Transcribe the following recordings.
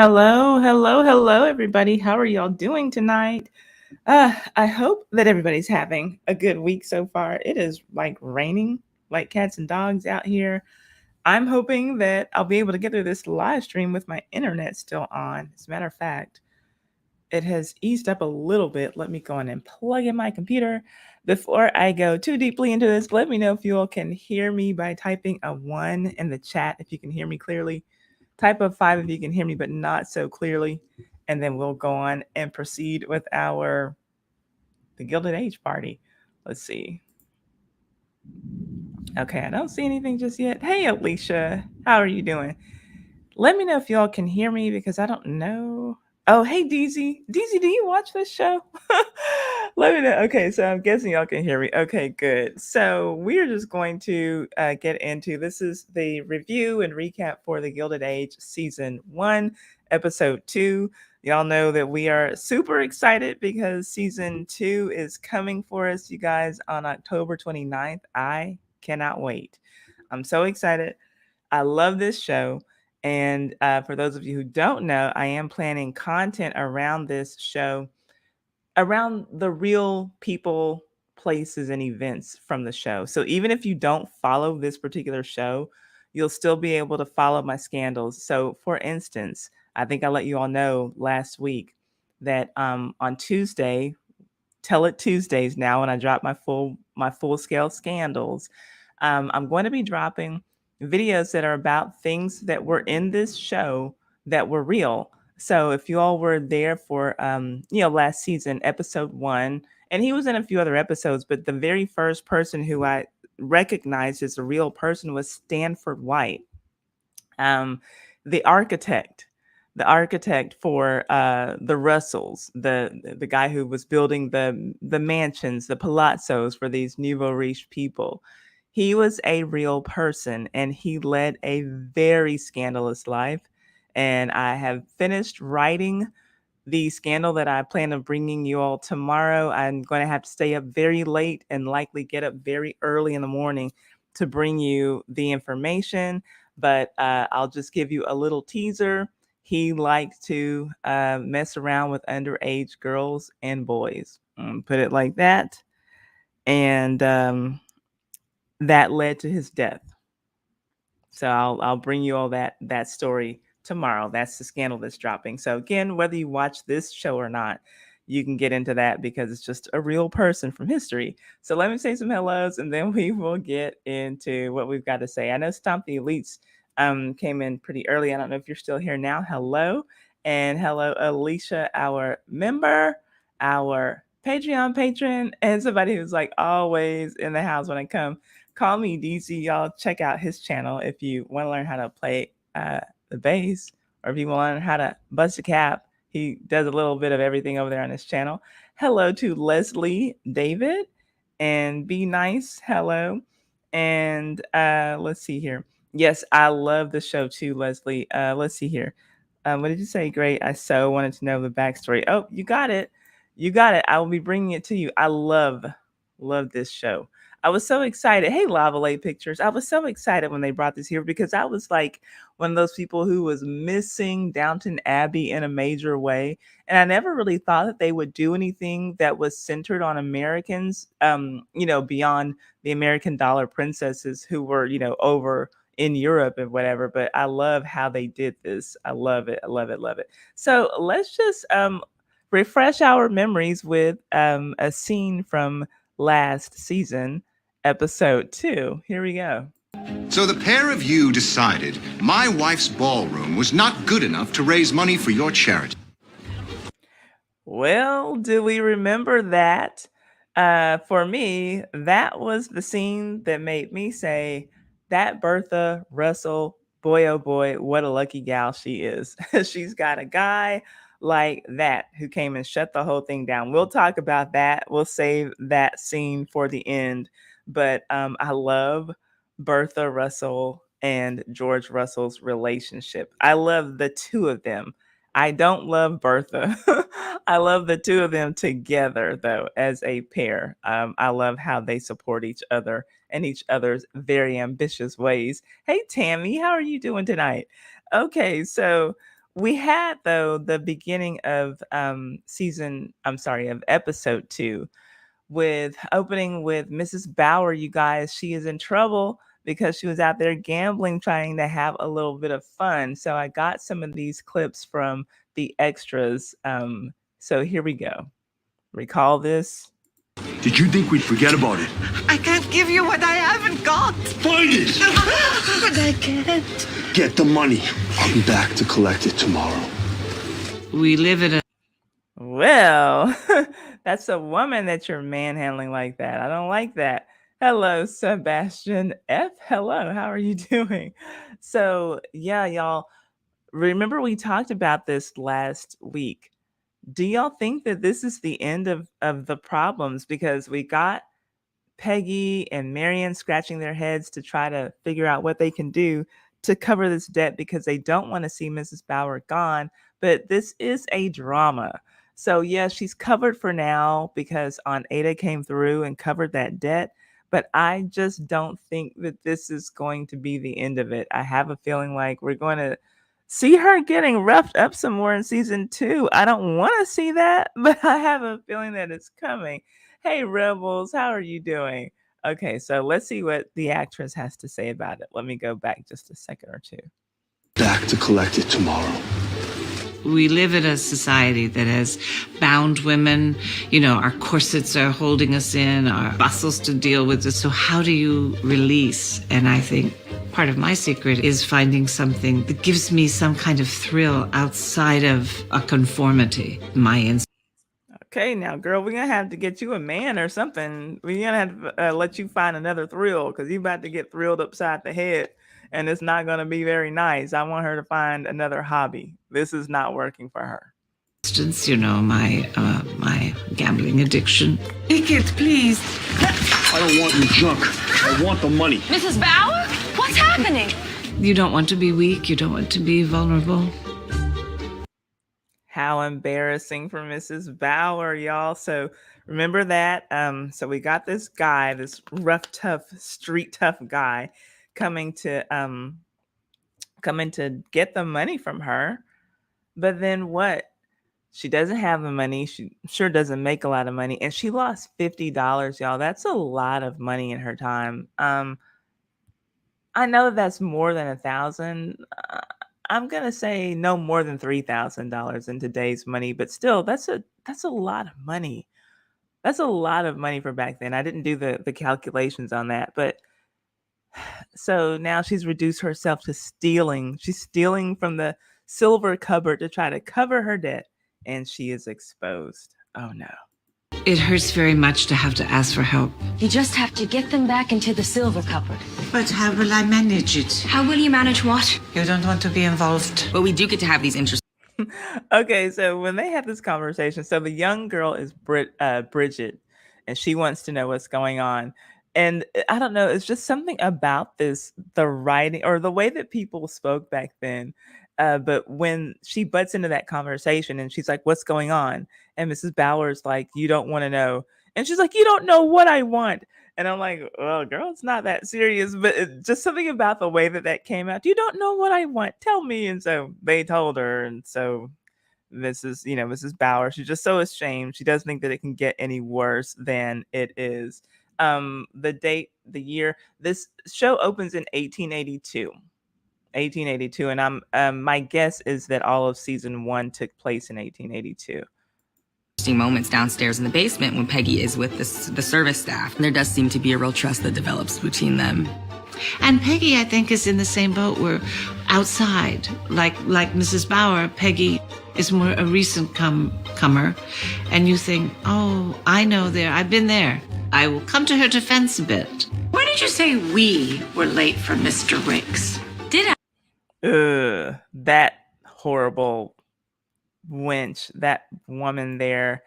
Hello, hello, hello, everybody. How are y'all doing tonight? I hope that everybody's having a good week so far. It is like raining like cats and dogs out here. I'm hoping that I'll be able to get through this live stream with my internet still on. As a matter of fact, it has eased up a little bit. Let me go on and plug in my computer. Before I go too deeply into this, let me know if you all can hear me by typing a 1 in the chat if you can hear me clearly. Type of 5 if you can hear me, but not so clearly. And then we'll go on and proceed with the Gilded Age party. Let's see. Okay, I don't see anything just yet. Hey, Alicia, how are you doing? Let me know if y'all can hear me because I don't know. Oh, hey, DZ. DZ, do you watch this show? Let me know. Okay, so I'm guessing y'all can hear me. Okay, good. So we're just going to get into this is the review and recap for the Gilded Age Season 1, Episode 2. Y'all know that we are super excited because Season 2 is coming for us, you guys, on October 29th. I cannot wait. I'm so excited. I love this show. And for those of you who don't know, I am planning content around this show, around the real people, places, and events from the show. So even if you don't follow this particular show, you'll still be able to follow my scandals. So, for instance, I think I let you all know last week that on Tuesday, Tell It Tuesdays now, when I drop my full scale scandals, I'm going to be dropping videos that are about things that were in this show that were real. So if you all were there for last season, episode 1, and he was in a few other episodes, but the very first person who I recognized as a real person was Stanford White, um, the architect, the architect for the Russells, the guy who was building the mansions, the palazzos for these nouveau riche people. He was a real person, and he led a very scandalous life. And I have finished writing the scandal that I plan on bringing you all tomorrow. I'm going to have to stay up very late and likely get up very early in the morning to bring you the information. But I'll just give you a little teaser. He liked to mess around with underage girls and boys. Put it like that. And that led to his death. So I'll bring you all that story tomorrow. That's the scandal that's dropping. So again, whether you watch this show or not, you can get into that because it's just a real person from history. So let me say some hellos and then we will get into what we've got to say. I know Stomp the Elites came in pretty early. I don't know if you're still here now. Hello. And hello, Alicia, our member, our Patreon patron, and somebody who's like always in the house when I come. Call me DC. Y'all check out his channel if you want to learn how to play the bass, or if you want to learn how to bust a cap. He does a little bit of everything over there on his channel. Hello to Leslie David and Be Nice. Hello. And let's see here. Yes, I love the show too, Leslie. Let's see here. What did you say? Great. I so wanted to know the backstory. Oh, you got it. You got it. I will be bringing it to you. I love this show. I was so excited. Hey, Lava Lake Pictures. I was so excited when they brought this here because I was like one of those people who was missing Downton Abbey in a major way. And I never really thought that they would do anything that was centered on Americans, beyond the American dollar princesses who were, over in Europe and whatever. But I love how they did this. I love it. I love it. Love it. So let's just refresh our memories with a scene from last season, episode 2. Here we go. So the pair of you decided my wife's ballroom was not good enough to raise money for your charity. Well, do we remember that? For me, that was the scene that made me say, that Bertha Russell, boy, oh boy, what a lucky gal she is. She's got a guy like that who came and shut the whole thing down. We'll talk about that. We'll save that scene for the end. But I love Bertha Russell and George Russell's relationship. I love the two of them. I don't love Bertha. I love the two of them together, though, as a pair. I love how they support each other and each other's very ambitious ways. Hey, Tammy, how are you doing tonight? Okay, so We had though the beginning of of episode 2 with opening with Mrs. Bauer, you guys. She is in trouble because she was out there gambling, trying to have a little bit of fun. So I got some of these clips from the extras. So here we go. Recall this. Did you think we'd forget about it? I can't give you what I haven't got. Find it! But I can't. Get the money. I'll be back to collect it tomorrow. We live in a Well, that's a woman that you're manhandling like that. I don't like that. Hello, Sebastian F. Hello, how are you doing? So, yeah, y'all, remember we talked about this last week. Do y'all think that this is the end of the problems? Because we got Peggy and Marion scratching their heads to try to figure out what they can do to cover this debt because they don't want to see Mrs. Bauer gone. But this is a drama. So, yeah, she's covered for now because Aunt Ada came through and covered that debt. But I just don't think that this is going to be the end of it. I have a feeling like we're going to see her getting roughed up some more in season 2. I don't want to see that, but I have a feeling that it's coming. Hey, Rebels, how are you doing? Okay, so let's see what the actress has to say about it. Let me go back just a second or two. Back to collect it tomorrow. we live in a society that has bound women. You know, our corsets are holding us in, our bustles to deal with this. So how do you release? And I think part of my secret is finding something that gives me some kind of thrill outside of a conformity. Okay, now, girl, we're gonna have to get you a man or something. We're gonna have to let you find another thrill because you're about to get thrilled upside the head, and it's not gonna be very nice. I want her to find another hobby. This is not working for her. Instance, you know, my gambling addiction. Take it, please. I don't want your junk. I want the money. Mrs. Bauer? What's happening? You don't want to be weak. You don't want to be vulnerable. How embarrassing for Mrs. Bauer, y'all. So remember that. So we got this guy, this rough, tough, street tough guy, coming to get the money from her. But then what? She doesn't have the money. She sure doesn't make a lot of money. And she lost $50, y'all. That's a lot of money in her time. I know that's more than 1,000. I'm gonna say no more than $3,000 in today's money, but still, that's a lot of money. That's a lot of money for back then. I didn't do the calculations on that, but so now she's reduced herself to stealing. She's stealing from the silver cupboard to try to cover her debt, and she is exposed. Oh no. It hurts very much to have to ask for help. You just have to get them back into the silver cupboard. But how will I manage it? How will you manage what? You don't want to be involved. But we do get to have these interesting. Okay, so when they have this conversation, so the young girl is Bridget, and she wants to know what's going on. And I don't know, it's just something about this, the writing or the way that people spoke back then. But when she butts into that conversation and she's like, "What's going on?" And Mrs. Bauer's like, "You don't want to know." And she's like, "You don't know what I want." And I'm like, "Well, girl, it's not that serious." But just something about the way that that came out. "You don't know what I want. Tell me." And so they told her. And so Mrs. Bauer, she's just so ashamed. She doesn't think that it can get any worse than it is. The date, the year, this show opens in 1882. 1882, and my guess is that all of season 1 took place in 1882. Moments downstairs in the basement when Peggy is with the service staff. There does seem to be a real trust that develops between them. And Peggy, I think, is in the same boat. We're outside. Like Mrs. Bauer, Peggy is more a recent comer. And you think, oh, I know there. I've been there. I will come to her defense a bit. Why did you say we were late for Mr. Riggs? Did I? That horrible wench, that woman there.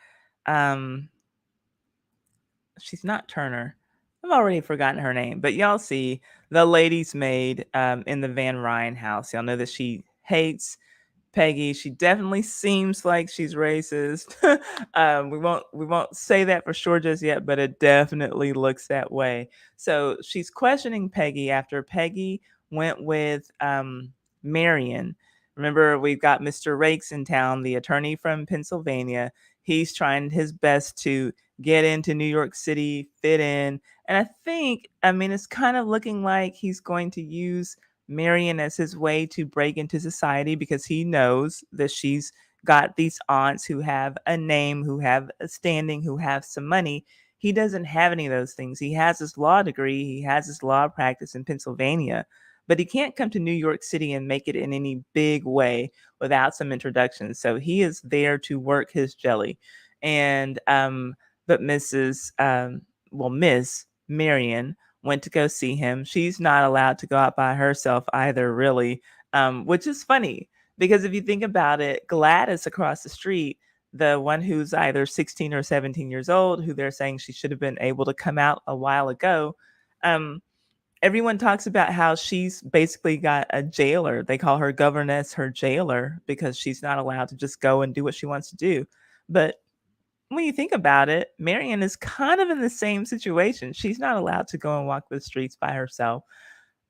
She's not Turner. I've already forgotten her name, but y'all see the lady's maid in the Van Ryan house. Y'all know that she hates Peggy. She definitely seems like she's racist. We won't say that for sure just yet, but it definitely looks that way. So she's questioning Peggy after Peggy went with Marion. Remember, we've got Mr. Rakes in town, the attorney from Pennsylvania. He's trying his best to get into New York City, fit in. And I think, I mean, it's kind of looking like he's going to use Marion as his way to break into society because he knows that she's got these aunts who have a name, who have a standing, who have some money. He doesn't have any of those things. He has his law degree, he has his law practice in Pennsylvania, but he can't come to New York City and make it in any big way without some introductions. So he is there to work his jelly. And but Miss Marion went to go see him. She's not allowed to go out by herself either, really, which is funny because if you think about it, Gladys across the street, the one who's either 16 or 17 years old, who they're saying she should have been able to come out a while ago, everyone talks about how she's basically got a jailer. They call her governess, her jailer, because she's not allowed to just go and do what she wants to do. But when you think about it, Marion is kind of in the same situation. She's not allowed to go and walk the streets by herself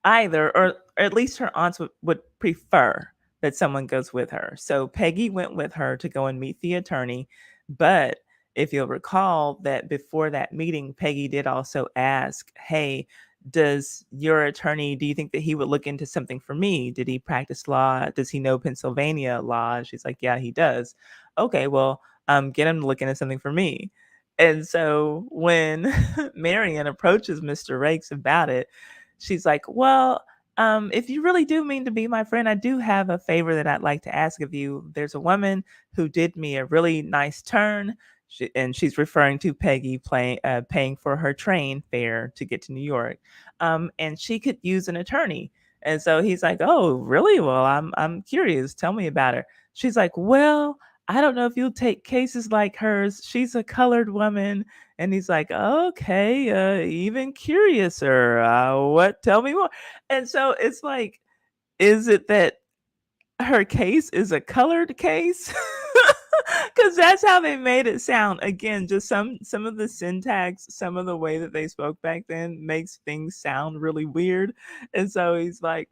either, or at least her aunts would prefer that someone goes with her. So Peggy went with her to go and meet the attorney. But if you'll recall that before that meeting, Peggy did also ask, hey, does your attorney, do you think that he would look into something for me? Did he practice law? Does he know Pennsylvania law? And she's like, yeah, he does. Okay, well, get him to look into something for me. And so when Marion approaches Mr. Rakes about it, she's like, well, if you really do mean to be my friend, I do have a favor that I'd like to ask of you. There's a woman who did me a really nice turn. And she's referring to Peggy paying for her train fare to get to New York. And she could use an attorney. And so he's like, oh, really? Well, I'm curious. Tell me about her. She's like, well, I don't know if you'll take cases like hers. She's a colored woman. And he's like, okay, even curiouser. What? Tell me more. And so it's like, is it that her case is a colored case? Because that's how they made it sound. Again, just some of the syntax, some of the way that they spoke back then makes things sound really weird. And so he's like,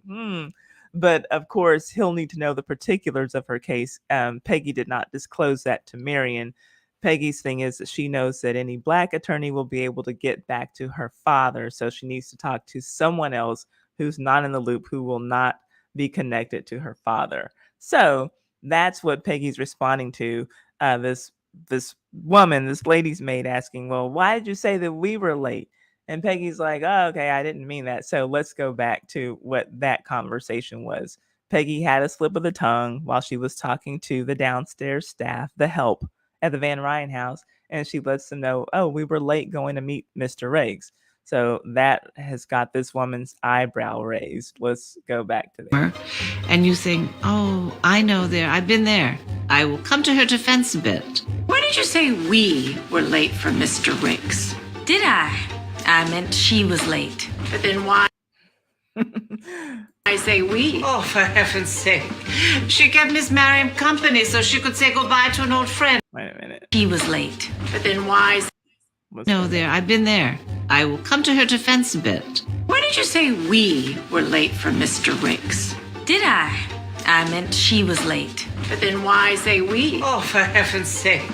But of course, he'll need to know the particulars of her case. Peggy did not disclose that to Marion. Peggy's thing is that she knows that any black attorney will be able to get back to her father. So she needs to talk to someone else who's not in the loop, who will not be connected to her father. So that's what Peggy's responding to. This woman, this lady's maid, asking, well, why did you say that we were late? And Peggy's like, oh, okay, I didn't mean that. So let's go back to what that conversation was. Peggy had a slip of the tongue while she was talking to the downstairs staff, the help at the Van Ryan house, and she lets them know, oh, we were late going to meet Mr. Riggs. So that has got this woman's eyebrow raised. Let's go back to there. And you think, oh, I know there. I've been there. I will come to her defense a bit. Why did you say we were late for Mr. Riggs? Did I? I meant she was late. But then why I say we? Oh, for heaven's sake. She kept Miss Marion company so she could say goodbye to an old friend. Wait a minute. She was late. But then why? No, there. I've been there. I will come to her defense a bit. Why did you say we were late for Mr. Riggs? Did I? I meant she was late. But then why say we? Oh, for heaven's sake.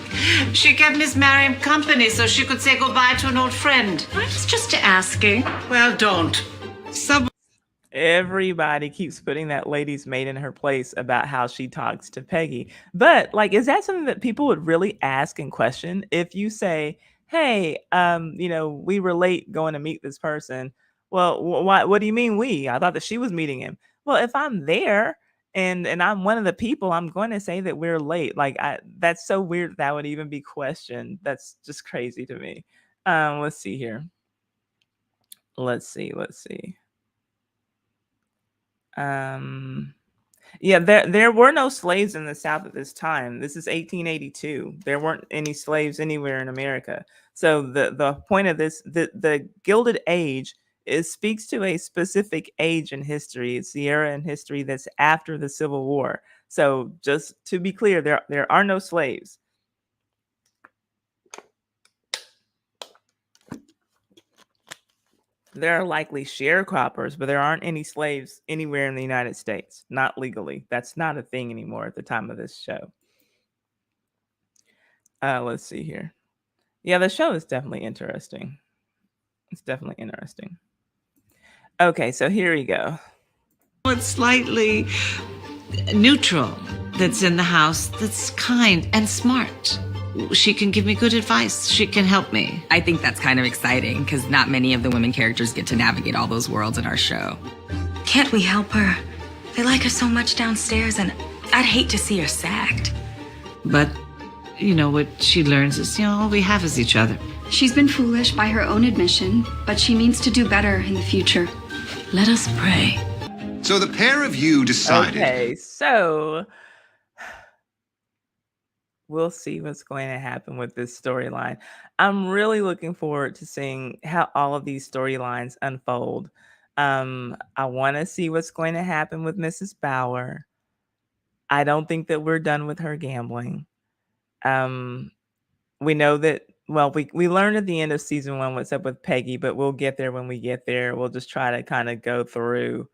She kept Miss Marion company so she could say goodbye to an old friend. I was just asking. Well, don't. Everybody keeps putting that lady's maid in her place about how she talks to Peggy. But like, is that something that people would really ask and question? If you say, hey, we were late going to meet this person. Well, what do you mean we? I thought that she was meeting him. Well, if I'm there and I'm one of the people, I'm going to say that we're late. Like, that's so weird that would even be questioned. That's just crazy to me. Let's see here. Let's see. Yeah, there were no slaves in the South at this time. This is 1882. There weren't any slaves anywhere in America. So the point of this, the Gilded Age, speaks to a specific age in history. It's the era in history that's after the Civil War. So just to be clear, there are no slaves. There are likely sharecroppers, but there aren't any slaves anywhere in the United States, not legally. That's not a thing anymore at the time of this show. Let's see here. Yeah, the show is definitely interesting. It's definitely interesting. Okay, so here we go. It's slightly neutral that's in the house that's kind and smart. She can give me good advice. She can help me. I think that's kind of exciting because not many of the women characters get to navigate all those worlds in our show. Can't we help her? They like her so much downstairs, and I'd hate to see her sacked. But, you know, what she learns is, all we have is each other. She's been foolish by her own admission, but she means to do better in the future. Let us pray. So the pair of you decided. Okay, so we'll see what's going to happen with this storyline. I'm really looking forward to seeing how all of these storylines unfold. I want to see what's going to happen with Mrs. Bauer. I don't think that we're done with her gambling. We know that, well, we learned at the end of season 1 what's up with Peggy, but we'll get there when we get there. We'll just try to kind of go through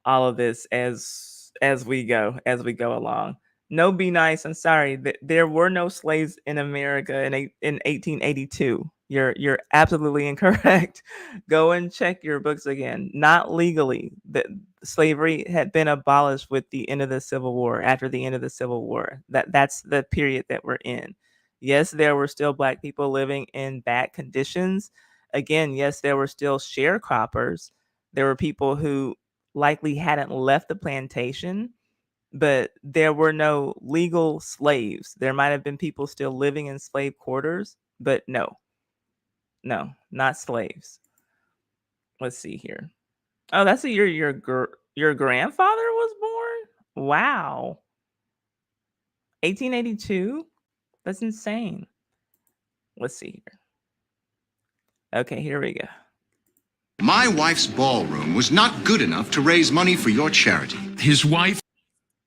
all of this as we go along. No, be nice. I'm sorry. There were no slaves in America in 1882. You're absolutely incorrect. Go and check your books again. Not legally. Slavery had been abolished with the end of the Civil War. After the end of the Civil War, that's the period that we're in. Yes, there were still Black people living in bad conditions. Again, yes, there were still sharecroppers. There were people who likely hadn't left the plantation, but there were no legal slaves. There might have been people still living in slave quarters, but no, not slaves. Let's see here. Oh, that's the year your grandfather was born? Wow. 1882? That's insane. Let's see here. Okay, here we go. My wife's ballroom was not good enough to raise money for your charity. His wife.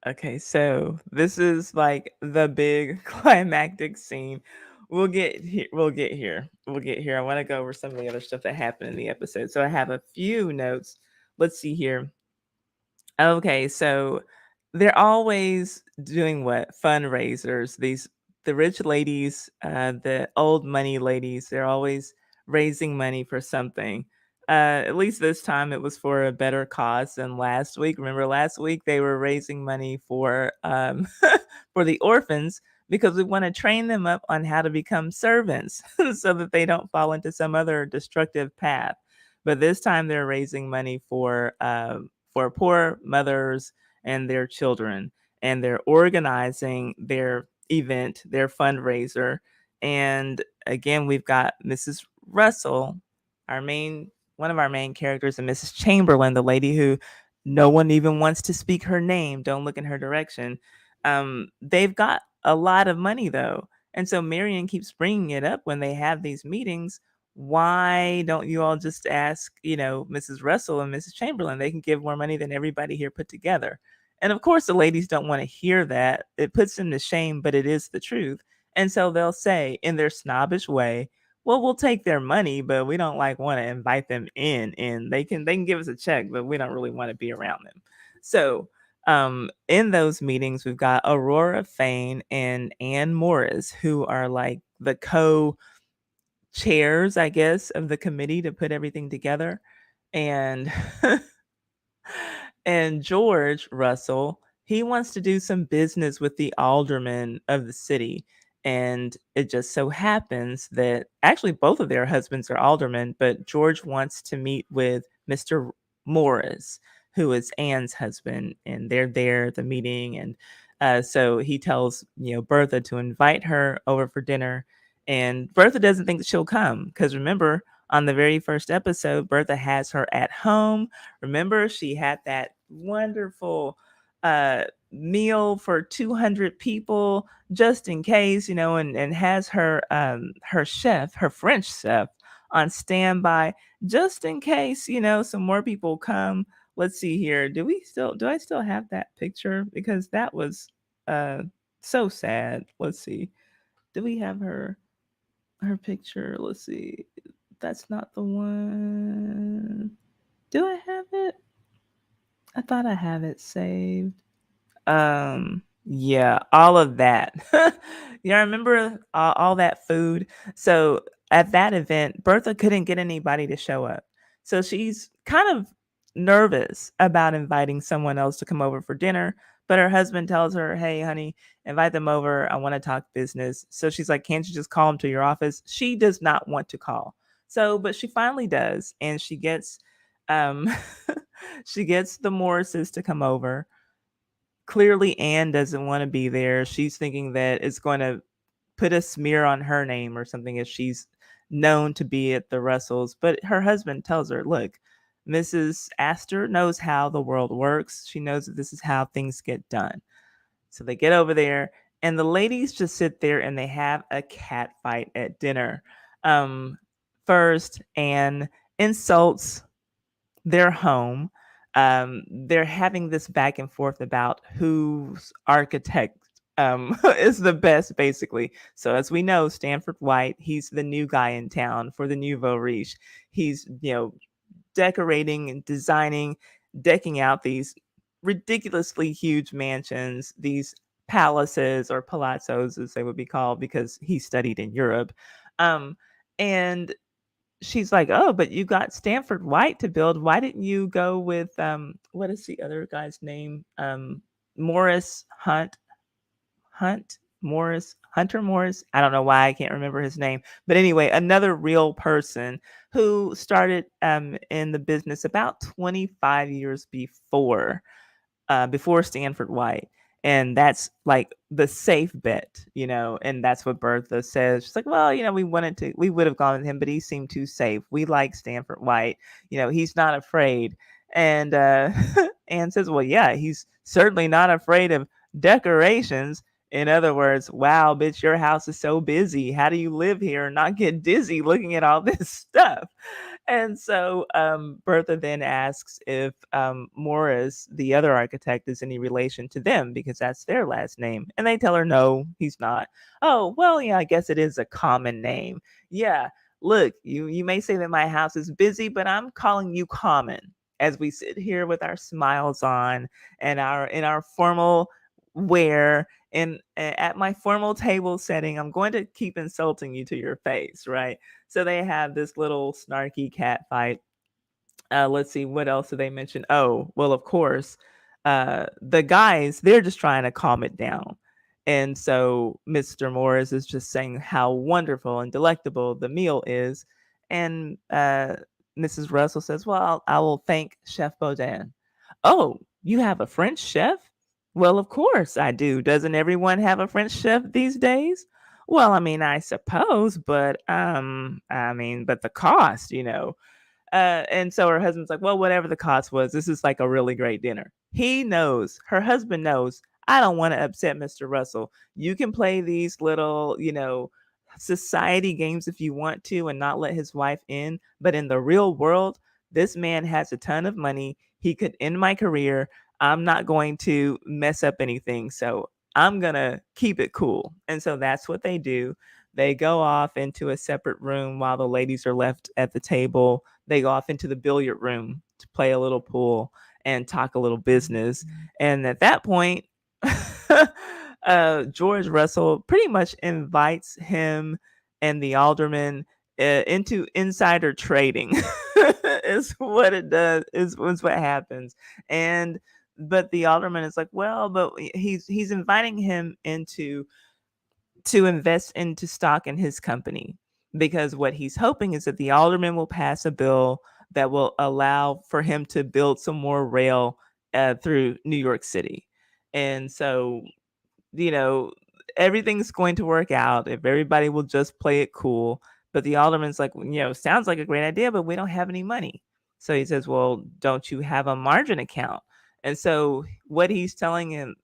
Okay, so this is like the big climactic scene. We'll get here. I want to go over some of the other stuff that happened in the episode. So I have a few notes. Let's see here. Okay, so they're always doing what? Fundraisers. The rich ladies, the old money ladies, they're always raising money for something. At least this time it was for a better cause than last week. Remember last week they were raising money for for the orphans because we want to train them up on how to become servants so that they don't fall into some other destructive path. But this time they're raising money for poor mothers and their children, and they're organizing their event, their fundraiser. And again, we've got Mrs. Russell, one of our main characters, and Mrs. Chamberlain, the lady who no one even wants to speak her name. Don't look in her direction. They've got a lot of money though. And so Marion keeps bringing it up when they have these meetings. Why don't you all just ask, Mrs. Russell and Mrs. Chamberlain? They can give more money than everybody here put together. And of course, the ladies don't want to hear that. It puts them to shame, but it is the truth. And so they'll say in their snobbish way, well, we'll take their money, but we don't want to invite them in. And they can give us a check, but we don't really want to be around them. So in those meetings, we've got Aurora Fane and Anne Morris, who are like the chairs, I guess, of the committee to put everything together. And and George Russell, he wants to do some business with the aldermen of the city. And it just so happens that actually both of their husbands are aldermen, but George wants to meet with Mr. Morris, who is Anne's husband, and they're there at the meeting. And so he tells, Bertha to invite her over for dinner. And Bertha doesn't think that she'll come because remember, on the very first episode, Bertha has her at home. Remember, she had that wonderful meal for 200 people just in case, and has her chef, her French chef, on standby just in case, some more people come. Let's see here. Do I still have that picture? Because that was so sad. Let's see. Do we have her picture? Let's see. that's not the one. Do I have it? I thought I have it saved. Yeah, all of that. Yeah, I remember all that food. So at that event, Bertha couldn't get anybody to show up. So she's kind of nervous about inviting someone else to come over for dinner. But her husband tells her, "Hey, honey, invite them over. I want to talk business." So she's like, "Can't you just call them to your office?" She does not want to call. So, but she finally does. And she gets, um, she gets the Morrises to come over. Clearly Anne doesn't want to be there. She's thinking that it's going to put a smear on her name or something if she's known to be at the Russells. But her husband tells her, look, Mrs. Astor knows how the world works. She knows that this is how things get done. So they get over there, and the ladies just sit there and they have a cat fight at dinner. Um, First, Anne insults their home. They're having this back and forth about whose architect is the best, basically. So as we know, Stanford White, he's the new guy in town for the Nouveau Riche. He's, decorating and designing, decking out these ridiculously huge mansions, these palaces or palazzos, as they would be called, because he studied in Europe. And she's like, "Oh, but you got Stanford White to build. Why didn't you go with what is the other guy's name? Morris Hunter Morris. I don't know why I can't remember his name. But anyway, another real person who started in the business about 25 years before Stanford White. And that's like the safe bet, and that's what Bertha says. She's like, well, we would have gone with him, but he seemed too safe. We like Stanford White. He's not afraid. And Anne says, well, yeah, he's certainly not afraid of decorations. In other words, wow, bitch, your house is so busy. How do you live here and not get dizzy looking at all this stuff? And so Bertha then asks if Morris, the other architect, is any relation to them because that's their last name. And they tell her, no, he's not. Oh, well, yeah, I guess it is a common name. Yeah, look, you may say that my house is busy, but I'm calling you common as we sit here with our smiles on and in our formal wear and at my formal table setting. I'm going to keep insulting you to your face, right? So they have this little snarky cat fight. Let's see, what else did they mention? Oh, well, of course, the guys, they're just trying to calm it down. And so Mr. Morris is just saying how wonderful and delectable the meal is. And Mrs. Russell says, well, I will thank Chef Baudin. Oh, you have a French chef? Well, of course I do. Doesn't everyone have a French chef these days? Well, I mean, I suppose, but but the cost, and so her husband's like, well, whatever the cost was, this is like a really great dinner. He knows, her husband knows, I don't want to upset Mr. Russell. You can play these little, society games if you want to and not let his wife in. But in the real world, this man has a ton of money. He could end my career. I'm not going to mess up anything. So I'm going to keep it cool. And so that's what they do. They go off into a separate room while the ladies are left at the table. They go off into the billiard room to play a little pool and talk a little business. And at that point, George Russell pretty much invites him and the alderman into insider trading. Is what it does. Is what happens. And but the alderman is like, well, but he's inviting him to invest into stock in his company, because what he's hoping is that the alderman will pass a bill that will allow for him to build some more rail through New York City. And so, you know, everything's going to work out if everybody will just play it cool. But the alderman's like, sounds like a great idea, but we don't have any money. So he says, well, don't you have a margin account? And so what he's telling him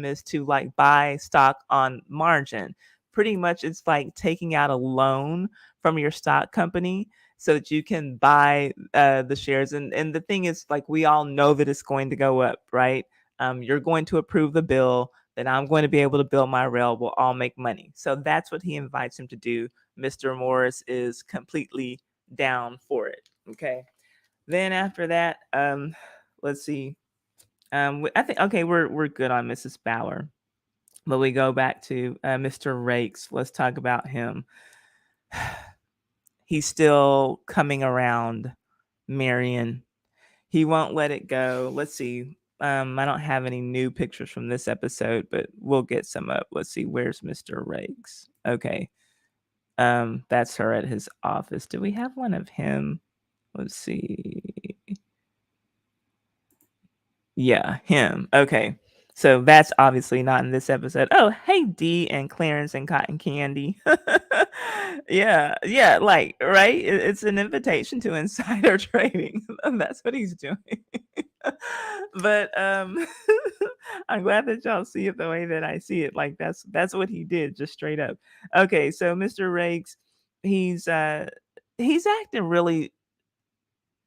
is to like buy stock on margin. Pretty much it's like taking out a loan from your stock company so that you can buy the shares. And the thing is, like, we all know that it's going to go up, right? You're going to approve the bill, then I'm going to be able to build my rail. We'll all make money. So that's what he invites him to do. Mr. Morris is completely down for it. Okay. Then after that, let's see. I think okay, we're good on Mrs. Bauer, but we go back to Mr. Rakes. Let's talk about him. He's still coming around Marion. He won't let it go. Let's see. I don't have any new pictures from this episode, but we'll get some up. Let's see. Where's Mr. Rakes? Okay. That's her at his office. Do we have one of him? Let's see. Yeah, him. Okay. So that's obviously not in this episode. Oh, hey, Dee and Clarence and Cotton Candy. Yeah, like, right? It's an invitation to insider trading. That's what he's doing. But I'm glad that y'all see it the way that I see it. Like that's what he did, just straight up. Okay, so Mr. Rakes, he's he's acting really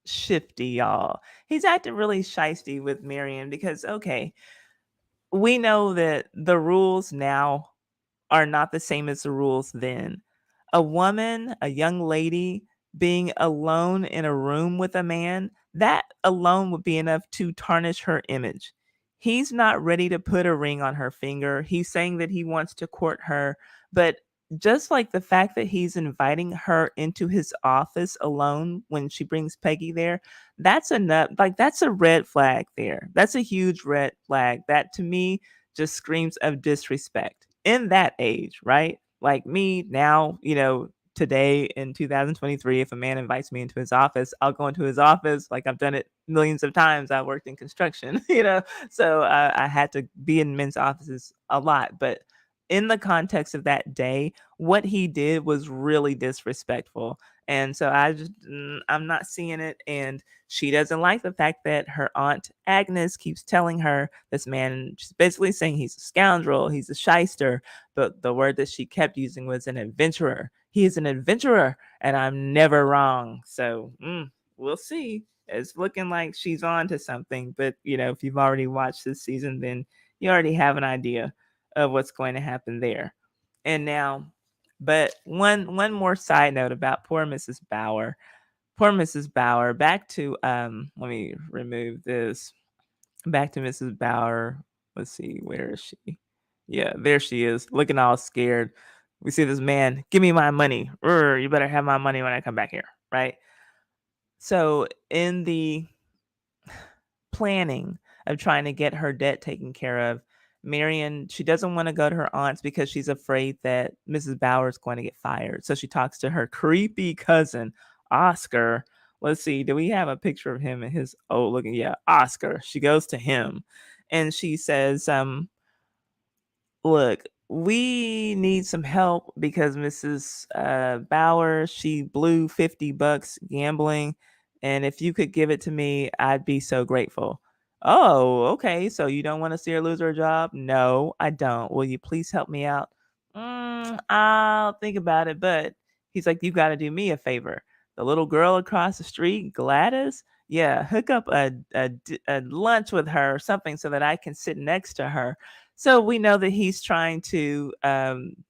shifty, y'all. He's acting really shisty with Marion because okay, we know that the rules now are not the same as the rules then. A woman, a young lady, being alone in a room with a man, that alone would be enough to tarnish her image. He's not ready to put a ring on her finger. He's saying that he wants to court her, but just like the fact that he's inviting her into his office alone when she brings Peggy there, that's enough. Like, that's a red flag there. That's a huge red flag. That to me just screams of disrespect in that age, right? Like me now, today in 2023, if a man invites me into his office, I'll go into his office. Like I've done it millions of times. I worked in construction, so I had to be in men's offices a lot. But in the context of that day, what he did was really disrespectful. And so I'm not seeing it. And she doesn't like the fact that her aunt Agnes keeps telling her this man, she's basically saying he's a scoundrel, he's a shyster. But the word that she kept using was an adventurer. He is an adventurer, and I'm never wrong. So we'll see. It's looking like she's on to something. But, if you've already watched this season, then you already have an idea of what's going to happen there. And now, but one more side note about poor Mrs. Bauer. Poor Mrs. Bauer. Back to let me remove this. Back to Mrs. Bauer. Let's see, where is she? Yeah, there she is, looking all scared. We see this man, give me my money. You better have my money when I come back here, right? So in the planning of trying to get her debt taken care of, Marion, she doesn't want to go to her aunt's because she's afraid that Mrs. Bauer is going to get fired. So she talks to her creepy cousin, Oscar. Let's see, do we have a picture of him and his old looking? Yeah, Oscar. She goes to him and she says, look, we need some help because Mrs. Bauer, she blew $50 gambling. And if you could give it to me, I'd be so grateful. Oh, okay. So you don't want to see her lose her job? No, I don't. Will you please help me out? I'll think about it. But he's like, you got to do me a favor. The little girl across the street, Gladys, yeah, hook up a lunch with her or something so that I can sit next to her. So we know that he's trying to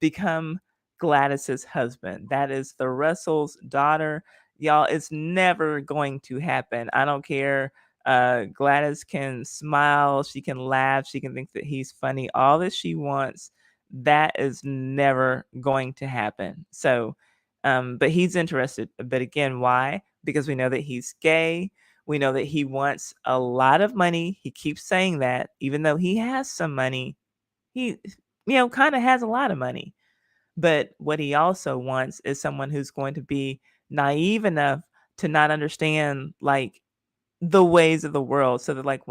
become Gladys's husband. That is the Russell's daughter. Y'all, it's never going to happen. I don't care. Gladys can smile, she can laugh, she can think that he's funny. All that she wants, that is never going to happen. So, but he's interested. But again, why? Because we know that he's gay. We know that he wants a lot of money. He keeps saying that, even though he has some money, he, kind of has a lot of money. But what he also wants is someone who's going to be naive enough to not understand, like, the ways of the world. So that, like,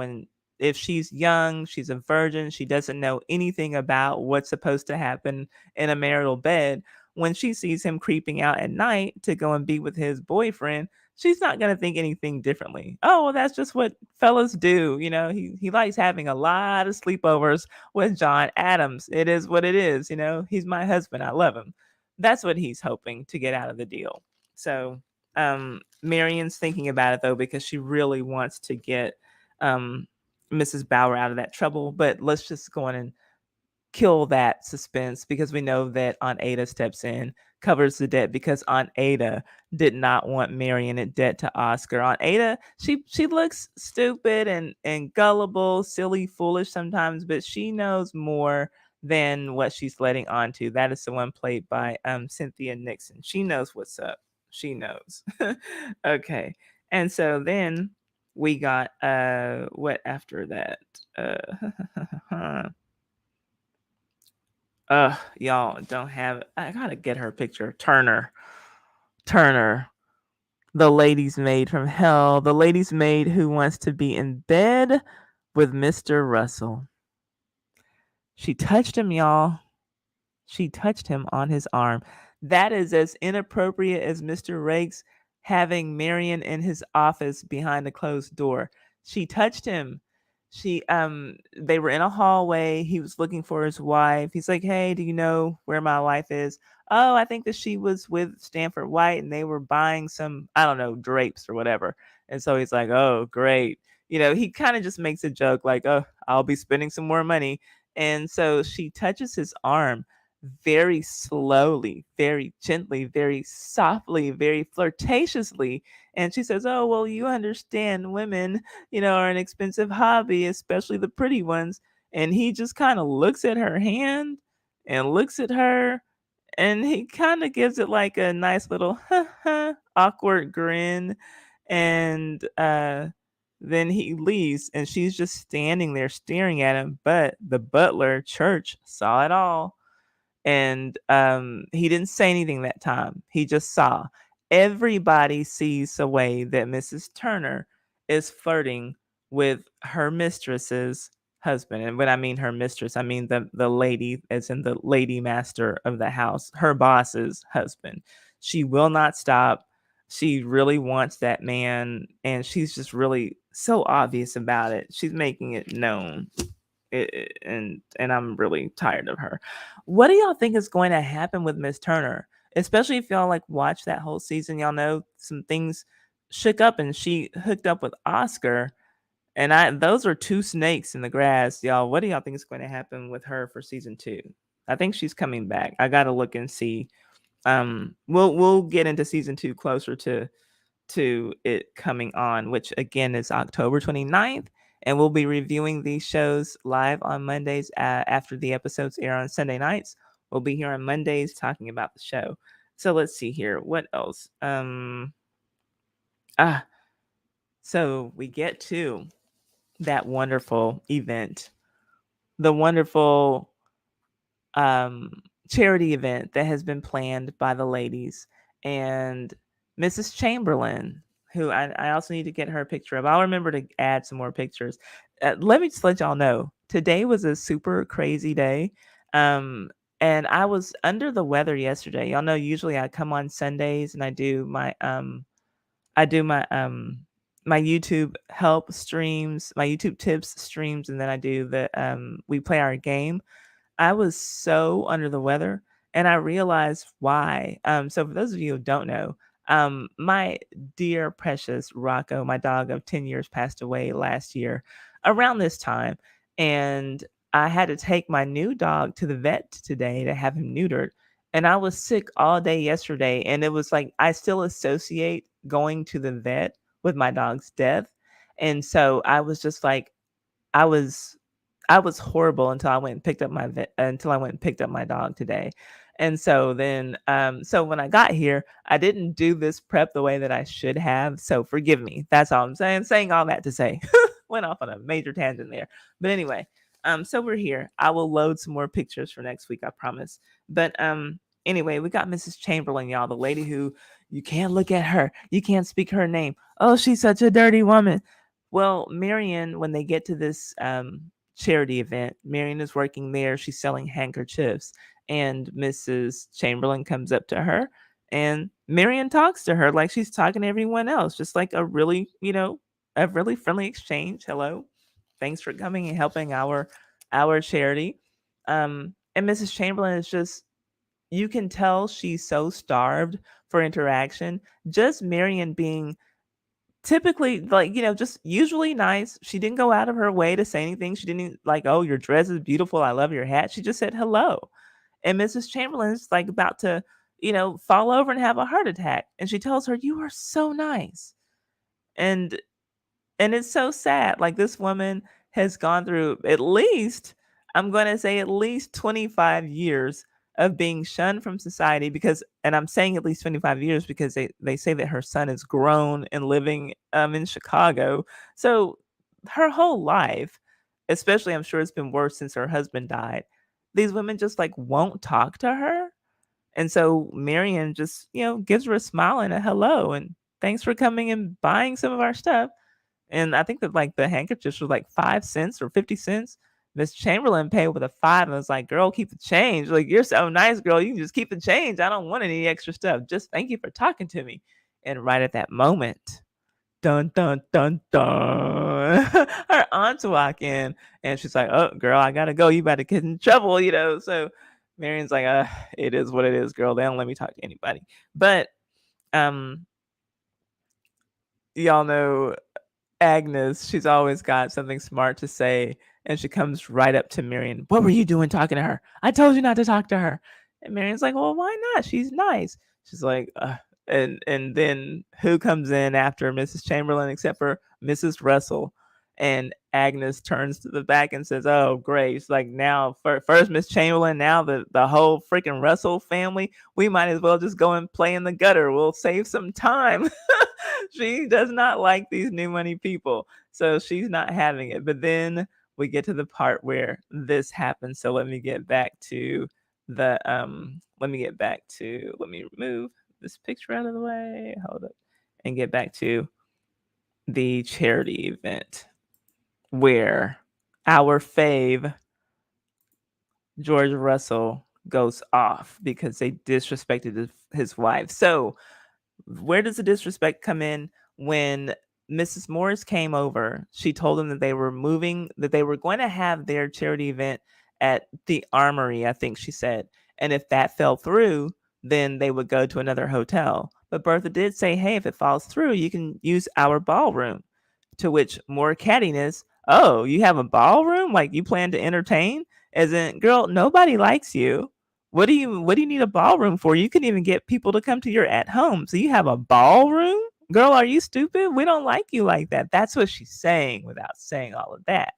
if she's young, she's a virgin, she doesn't know anything about what's supposed to happen in a marital bed. When she sees him creeping out at night to go and be with his boyfriend, she's not going to think anything differently. Oh, well, that's just what fellas do. He likes having a lot of sleepovers with John Adams. It is what it is. He's my husband. I love him. That's what he's hoping to get out of the deal. So Marion's thinking about it though, because she really wants to get Mrs. Bauer out of that trouble. But let's just go on and kill that suspense because we know that Aunt Ada steps in, covers the debt because Aunt Ada did not want Marion in debt to Oscar. Aunt Ada, she looks stupid and gullible, silly, foolish sometimes, but she knows more than what she's letting on to. That is the one played by Cynthia Nixon. She knows what's up. She knows. Okay. And so then we got what after that? Y'all don't have. I gotta get her picture. Turner, the lady's maid from hell, the lady's maid who wants to be in bed with Mr. Russell. She touched him, y'all. She touched him on his arm. That is as inappropriate as Mr. Rakes having Marion in his office behind a closed door. She touched him. They were in a hallway. He was looking for his wife. He's like, "Hey, do you know where my wife is?" "Oh, I think that she was with Stanford White and they were buying some, I don't know, drapes or whatever." And so he's like, "Oh, great." He kind of just makes a joke like, "Oh, I'll be spending some more money." And so she touches his arm very slowly, very gently, very softly, very flirtatiously. And she says, "Oh, well, you understand women, are an expensive hobby, especially the pretty ones." And he just kind of looks at her hand and looks at her and he kind of gives it like a nice little awkward grin. And then he leaves and she's just standing there staring at him. But the butler, Church, saw it all and he didn't say anything that time. He just saw. Everybody sees the way that Mrs. Turner is flirting with her mistress's husband. And when I mean her mistress, I mean the lady, as in the lady master of the house, her boss's husband. She will not stop. She really wants that man, and she's just really so obvious about it. She's making it known. And I'm really tired of her. What do y'all think is going to happen with Miss Turner? Especially if y'all like watch that whole season, y'all know some things shook up and she hooked up with Oscar. And those are two snakes in the grass, y'all. What do y'all think is going to happen with her for season 2? I think she's coming back. I gotta look and see. We'll get into season 2 closer to it coming on, which again is October 29th. And we'll be reviewing these shows live on Mondays after the episodes air on Sunday nights. We'll be here on Mondays talking about the show. So let's see here. What else? So we get to that wonderful event, the wonderful charity event that has been planned by the ladies and Mrs. Chamberlain, who I also need to get her a picture of. I'll remember to add some more pictures. Let me just let y'all know, today was a super crazy day. And I was under the weather yesterday. Y'all know usually I come on Sundays and I do my my YouTube help streams, my YouTube tips streams, and then I do we play our game. I was so under the weather and I realized why. So for those of you who don't know, my dear precious Rocco, my dog of 10 years, passed away last year around this time. And I had to take my new dog to the vet today to have him neutered. And I was sick all day yesterday. And it was like, I still associate going to the vet with my dog's death. And so I was just like, I was I was horrible until I went and picked up my dog today. And so then so when I got here, I didn't do this prep the way that I should have. So forgive me. That's all I'm saying. Saying all that to say. Went off on a major tangent there. But anyway, so we're here. I will load some more pictures for next week, I promise. But anyway, we got Mrs. Chamberlain, y'all, the lady who you can't look at her. You can't speak her name. Oh, she's such a dirty woman. Well, Marion, when they get to this charity event, Marion is working there. She's selling handkerchiefs. And Mrs. Chamberlain comes up to her and Marion talks to her like she's talking to everyone else, just like a really, a really friendly exchange. Hello. Thanks for coming and helping our charity. And Mrs. Chamberlain is just, you can tell she's so starved for interaction. Just Marion being typically, like, just usually nice. She didn't go out of her way to say anything. She didn't like, oh, your dress is beautiful. I love your hat. She just said hello. And Mrs. Chamberlain's like about to, fall over and have a heart attack. And she tells her, you are so nice. And it's so sad. Like, this woman has gone through at least, I'm going to say at least 25 years of being shunned from society because, and I'm saying at least 25 years because they say that her son is grown and living in Chicago. So her whole life, especially I'm sure it's been worse since her husband died, these women just like won't talk to her. And so Marion just, gives her a smile and a hello and thanks for coming and buying some of our stuff. And I think that like the handkerchiefs were like 5 cents or 50 cents. Miss Chamberlain paid with a 5 and was like, girl, keep the change. Like, you're so nice, girl. You can just keep the change. I don't want any extra stuff. Just thank you for talking to me. And right at that moment, dun dun dun dun, her aunts walk in and she's like, oh girl, I gotta go. You about to get in trouble, So Marion's like, it is what it is, girl. They don't let me talk to anybody. But y'all know Agnes, she's always got something smart to say, and she comes right up to Marion. What were you doing talking to her? I told you not to talk to her. And Marion's like, well, why not? She's nice. She's like, and then who comes in after Mrs. Chamberlain except for Mrs. Russell? And Agnes turns to the back and says, oh, great. It's like, now, first Miss Chamberlain, now the whole freaking Russell family, we might as well just go and play in the gutter. We'll save some time. She does not like these new money people. So she's not having it. But then we get to the part where this happens. So let me get back to let me remove this picture out of the way. Hold up. And get back to the charity event where our fave George Russell goes off because they disrespected his wife. So where does the disrespect come in? When Mrs. Morris came over, she told them that they were going to have their charity event at the Armory, I think she said. And if that fell through, then they would go to another hotel. But Bertha did say, hey, if it falls through, you can use our ballroom. To which more cattiness, oh, you have a ballroom? Like, you plan to entertain? As in, girl, nobody likes you. What do you need a ballroom for? You can even get people to come to your at home. So you have a ballroom? Girl, are you stupid? We don't like you like that. That's what she's saying without saying all of that.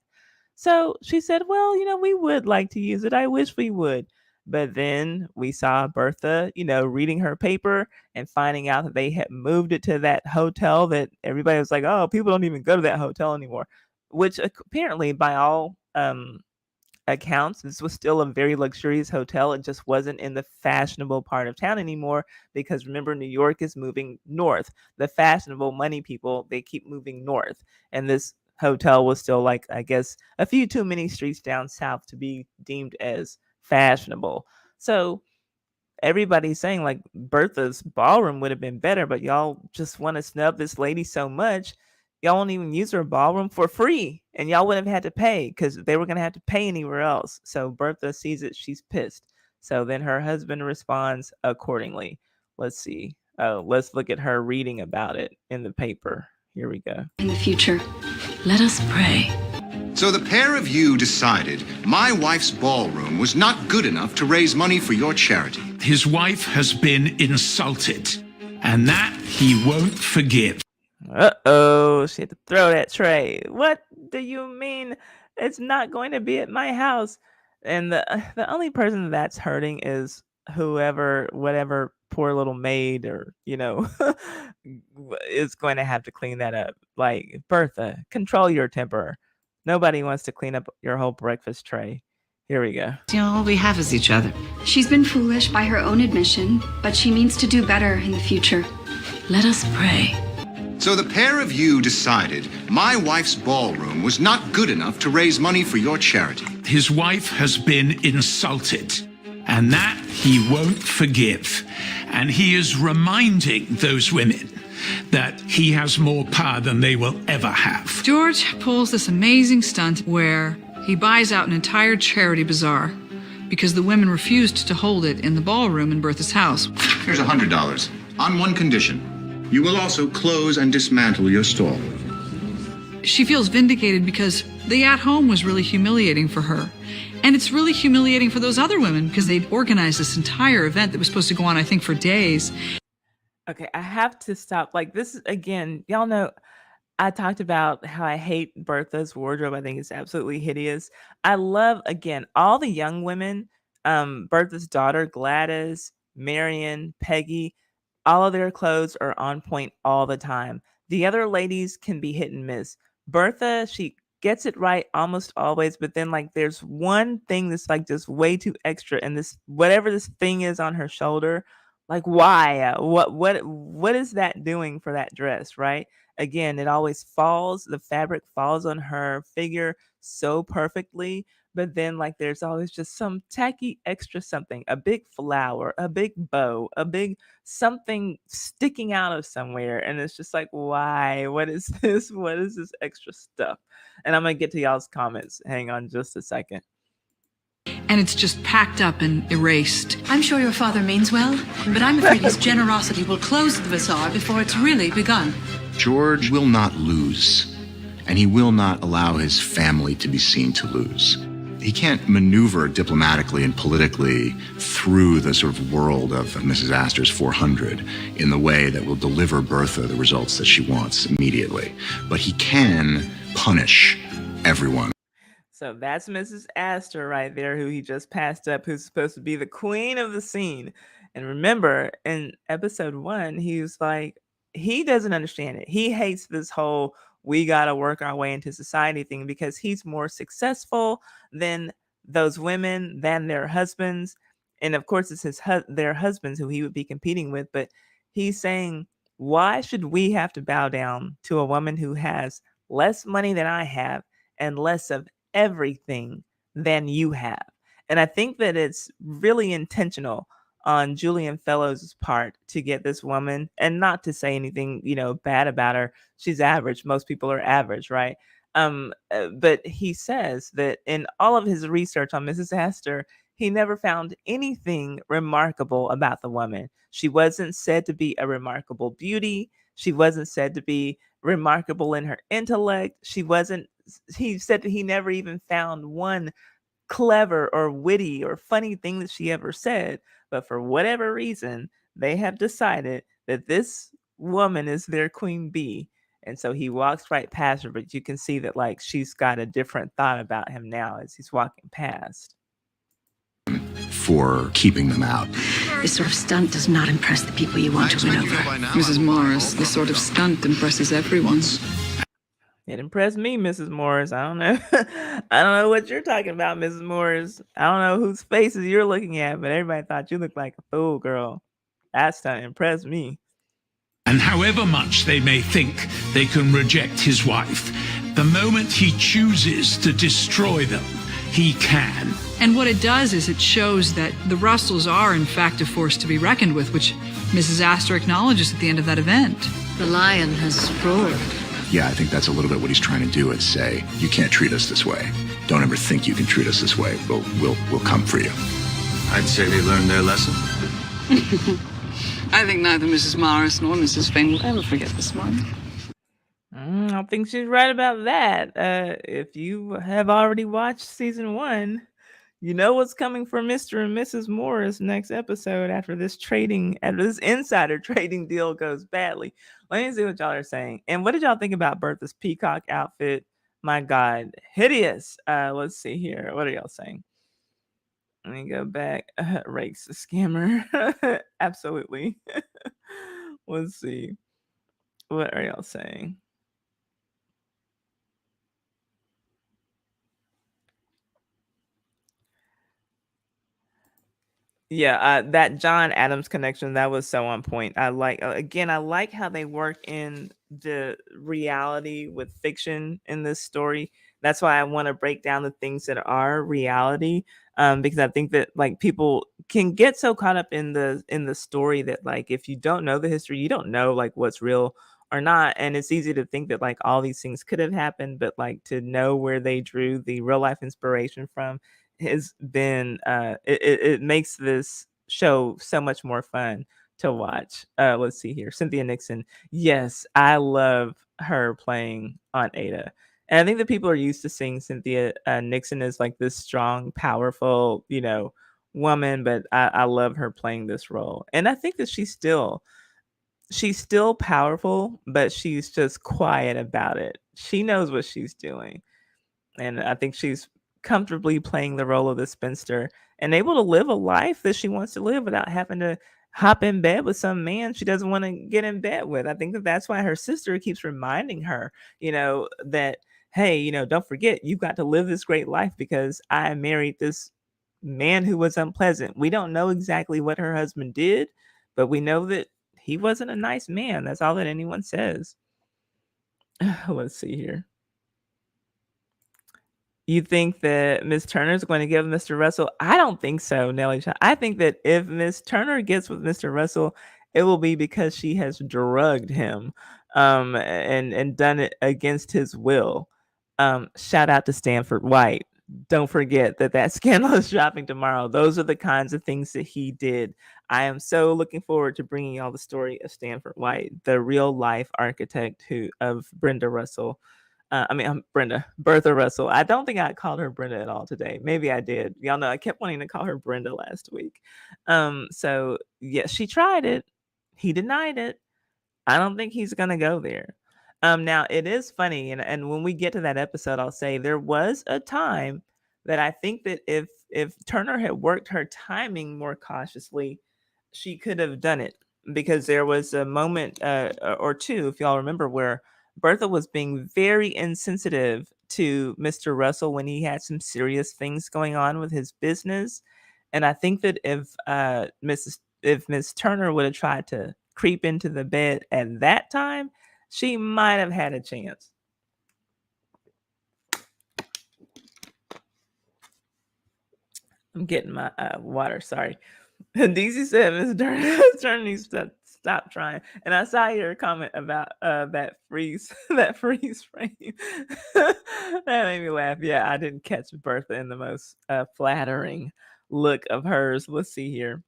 So she said, well, we would like to use it. I wish we would. But then we saw Bertha, reading her paper and finding out that they had moved it to that hotel that everybody was like, oh, people don't even go to that hotel anymore. Which apparently by all accounts, this was still a very luxurious hotel. It just wasn't in the fashionable part of town anymore because remember, New York is moving north. The fashionable money people, they keep moving north. And this hotel was still like, I guess, a few too many streets down south to be deemed as fashionable. So everybody's saying like Bertha's ballroom would have been better, but y'all just want to snub this lady so much. Y'all won't even use her ballroom for free, and y'all wouldn't have had to pay because they were going to have to pay anywhere else. So Bertha sees it. She's pissed. So then her husband responds accordingly. Let's see. Oh, let's look at her reading about it in the paper. Here we go. In the future, Let us pray. So the pair of you decided my wife's ballroom was not good enough to raise money for your charity. His wife has been insulted, and that he won't forgive. Uh-oh, she had to throw that tray. What do you mean it's not going to be at my house? And the only person that's hurting is whatever poor little maid or, is going to have to clean that up. Like, Bertha, control your temper. Nobody wants to clean up your whole breakfast tray. Here we go. All we have is each other. she's been foolish by her own admission, but she means to do better in the future. Let us pray. So the pair of you decided my wife's ballroom was not good enough to raise money for your charity. His wife has been insulted, and that he won't forgive. And he is reminding those women that he has more power than they will ever have. George pulls this amazing stunt where he buys out an entire charity bazaar because the women refused to hold it in the ballroom in Bertha's house. Here's $100 on one condition. You will also close and dismantle your stall. She feels vindicated because the at-home was really humiliating for her. And it's really humiliating for those other women because they'd organized this entire event that was supposed to go on, I think, for days. Okay, I have to stop. Like, this is, again, y'all know I talked about how I hate Bertha's wardrobe. I think it's absolutely hideous. I love, again, all the young women, Bertha's daughter, Gladys, Marion, Peggy, all of their clothes are on point all the time. The other ladies can be hit and miss. Bertha, she gets it right almost always, but then like there's one thing that's like just way too extra, and this whatever this thing is on her shoulder, like why? What is that doing for that dress, right? Again, it always falls, the fabric falls on her figure so perfectly, but then like there's always just some tacky extra something, a big flower, a big bow, a big something sticking out of somewhere, and it's just like, why? What is this? What is this extra stuff? And I'm gonna get to y'all's comments. Hang on just a second. And it's just packed up and erased. I'm sure your father means well, but I'm afraid his generosity will close the bazaar before it's really begun. George will not lose, and he will not allow his family to be seen to lose. He can't maneuver diplomatically and politically through the sort of world of Mrs. Astor's 400 in the way that will deliver Bertha the results that she wants immediately. But he can punish everyone. So that's Mrs. Astor right there, who he just passed up, who's supposed to be the queen of the scene. And remember, in episode 1, he was like, he doesn't understand it. He hates this whole we got to work our way into society thing because he's more successful than those women, than their husbands. And of course, it's their husbands who he would be competing with. But he's saying, why should we have to bow down to a woman who has less money than I have and less of everything than you have? And I think that it's really intentional on Julian Fellows' part to get this woman, and not to say anything, bad about her. She's average. Most people are average, right? But he says that in all of his research on Mrs. Astor, he never found anything remarkable about the woman. She wasn't said to be a remarkable beauty. She wasn't said to be remarkable in her intellect. He said that he never even found one clever or witty or funny thing that she ever said. But for whatever reason, they have decided that this woman is their queen bee. And so he walks right past her, but you can see that like she's got a different thought about him now as he's walking past. For keeping them out. This sort of stunt does not impress the people you want to win over. Mrs. Morris, this sort of stunt impresses everyone. It impressed me, Mrs. Morris. I don't know. I don't know what you're talking about, Mrs. Morris. I don't know whose faces you're looking at, but everybody thought you looked like a fool, girl. That stunt impressed me. And however much they may think they can reject his wife, the moment he chooses to destroy them, he can. And what it does is it shows that the Russells are, in fact, a force to be reckoned with, which Mrs. Astor acknowledges at the end of that event. The lion has roared. Yeah, I think that's a little bit what he's trying to do, is say, you can't treat us this way. Don't ever think you can treat us this way. We'll come for you. I'd say they learned their lesson. I think neither Mrs. Morris nor Mrs. Finn will ever forget this one. I think she's right about that. If you have already watched season 1, you know what's coming for Mr. and Mrs. Morris next episode after this insider trading deal goes badly. Let me see what y'all are saying. And what did y'all think about Bertha's peacock outfit? My God, hideous. Let's see here. What are y'all saying? Let me go back. Rakes the scammer. Absolutely. Let's see. What are y'all saying? Yeah, that John Adams connection, that was so on point. I like how they work in the reality with fiction in this story. That's why I want to break down the things that are reality, because I think that like people can get so caught up in the story that like if you don't know the history, you don't know like what's real or not, and it's easy to think that like all these things could have happened, but like to know where they drew the real life inspiration from has been it makes this show so much more fun to watch. Let's see here. Cynthia Nixon. Yes, I love her playing Aunt Ada. And I think that people are used to seeing Cynthia Nixon as like this strong, powerful, woman, but I love her playing this role. And I think that she's still powerful, but she's just quiet about it. She knows what she's doing. And I think she's comfortably playing the role of the spinster and able to live a life that she wants to live without having to hop in bed with some man she doesn't want to get in bed with. I think that that's why her sister keeps reminding her, that, hey, don't forget, you've got to live this great life because I married this man who was unpleasant. We don't know exactly what her husband did, but we know that he wasn't a nice man. That's all that anyone says. Let's see here. You think that Miss Turner is going to give Mr. Russell? I don't think so, Nelly. I think that if Miss Turner gets with Mr. Russell, it will be because she has drugged him, and done it against his will. Shout out to Stanford White. Don't forget that scandal is dropping tomorrow. Those are the kinds of things that he did. I am so looking forward to bringing y'all the story of Stanford White, the real life architect of Brenda Russell. Bertha Russell. I don't think I called her Brenda at all today. Maybe I did. Y'all know I kept wanting to call her Brenda last week. So yeah, she tried it. He denied it. I don't think he's gonna go there. Now it is funny, and when we get to that episode, I'll say there was a time that I think that if Turner had worked her timing more cautiously, she could have done it, because there was a moment or two, if y'all remember, where Bertha was being very insensitive to Mr. Russell when he had some serious things going on with his business. And I think that if Miss Turner would have tried to creep into the bed at that time, she might have had a chance. I'm getting my water. Sorry. DC said Miss Turner needs to stop trying. And I saw your comment about that freeze that freeze frame. That made me laugh. Yeah, I didn't catch Bertha in the most flattering look of hers. Let's see here.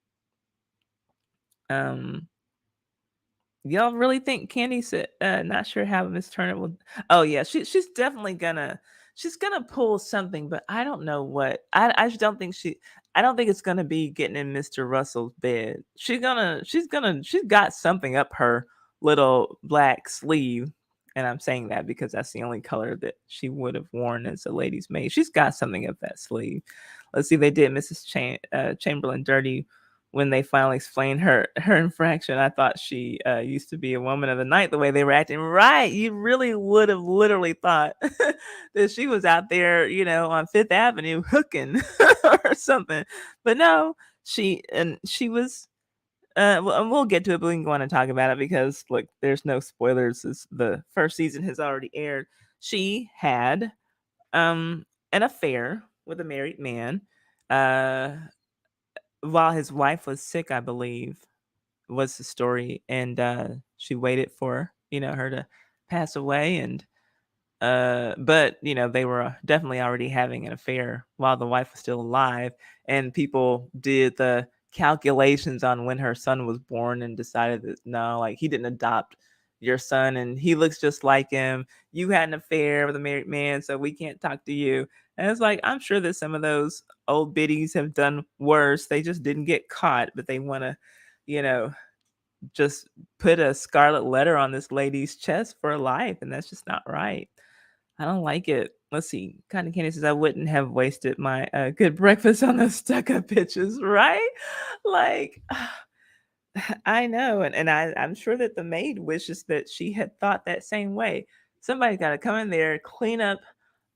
Y'all really think Candy said not sure how Miss Turner will? Oh yeah, she's definitely gonna pull something, but I don't know what. I just don't think I don't think it's gonna be getting in Mr. Russell's bed. She's got something up her little black sleeve, and I'm saying that because that's the only color that she would have worn as a lady's maid. She's got something up that sleeve. Let's see, they did Mrs. Chamberlain dirty when they finally explained her infraction. I thought she used to be a woman of the night the way they were acting. Right. You really would have literally thought that she was out there, on Fifth Avenue hooking or something. But no, she was, we'll get to it, but we can go on and talk about it because, look, there's no spoilers. The first season has already aired. She had an affair with a married man. While his wife was sick, I believe, was the story, and she waited for her to pass away, and but they were definitely already having an affair while the wife was still alive, and people did the calculations on when her son was born and decided that no, like, he didn't adopt your son and he looks just like him. You had an affair with a married man, so we can't talk to you. And it's like, I'm sure that some of those old biddies have done worse. They just didn't get caught, but they want to, just put a scarlet letter on this lady's chest for life. And that's just not right. I don't like it. Let's see. Cotton Candy says, I wouldn't have wasted my good breakfast on those stuck-up bitches, right? Like, I know. And I'm sure that the maid wishes that she had thought that same way. Somebody's got to come in there, clean up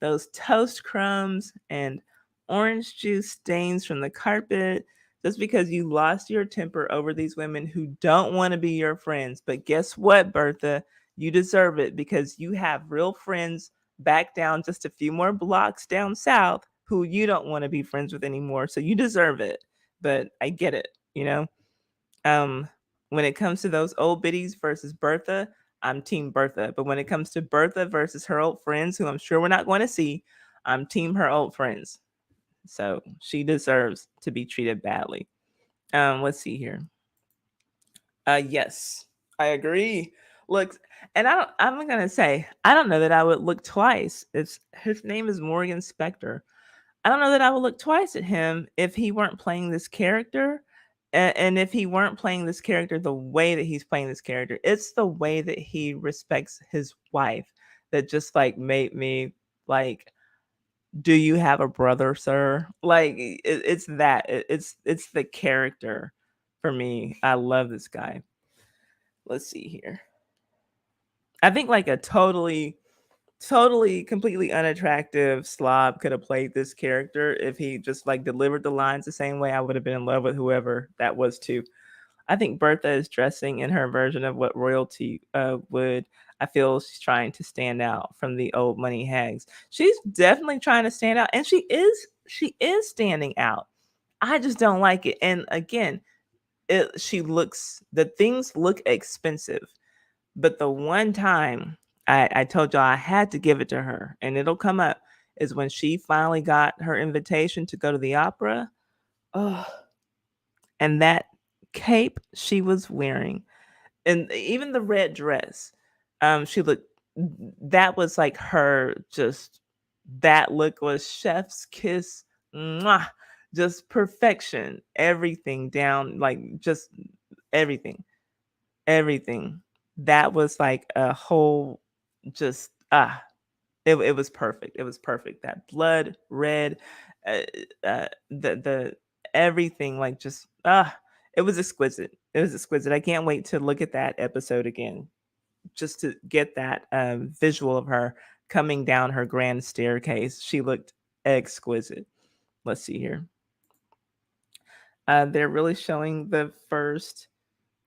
those toast crumbs and orange juice stains from the carpet, just because you lost your temper over these women who don't want to be your friends. But guess what, Bertha? You deserve it, because you have real friends back down just a few more blocks down south who you don't want to be friends with anymore. So you deserve it. But I get it, when it comes to those old biddies versus Bertha, I'm team Bertha. But when it comes to Bertha versus her old friends, who I'm sure we're not going to see, I'm team her old friends. So she deserves to be treated badly. Let's see here. Yes, I agree. Look, and I'm gonna say I don't know that I would look twice. It's his name is Morgan Spector. I don't know that I would look twice at him if he weren't playing this character, and if he weren't playing this character the way that he's playing this character. It's the way that he respects his wife that just like made me like, do you have a brother, sir? Like it's that it's the character for me. I love this guy. Let's see here. I think like a totally completely unattractive slob could have played this character if he just like delivered the lines the same way. I would have been in love with whoever that was too. I think Bertha is dressing in her version of what royalty would. I feel she's trying to stand out from the old money hags. She's definitely trying to stand out, and she is standing out. I just don't like it. And again, the things look expensive, but the one time I told y'all I had to give it to her, and it'll come up, is when she finally got her invitation to go to the opera. Oh, and that cape she was wearing, and even the red dress, she looked, that was like her, just that look was chef's kiss, mwah, just perfection, everything down, like just everything, everything. That was like a whole, just it was perfect. It was perfect. That blood red, uh, the everything, like just it was exquisite. It was exquisite. I can't wait to look at that episode again, just to get that visual of her coming down her grand staircase. She looked exquisite. Let's see here. They're really showing the first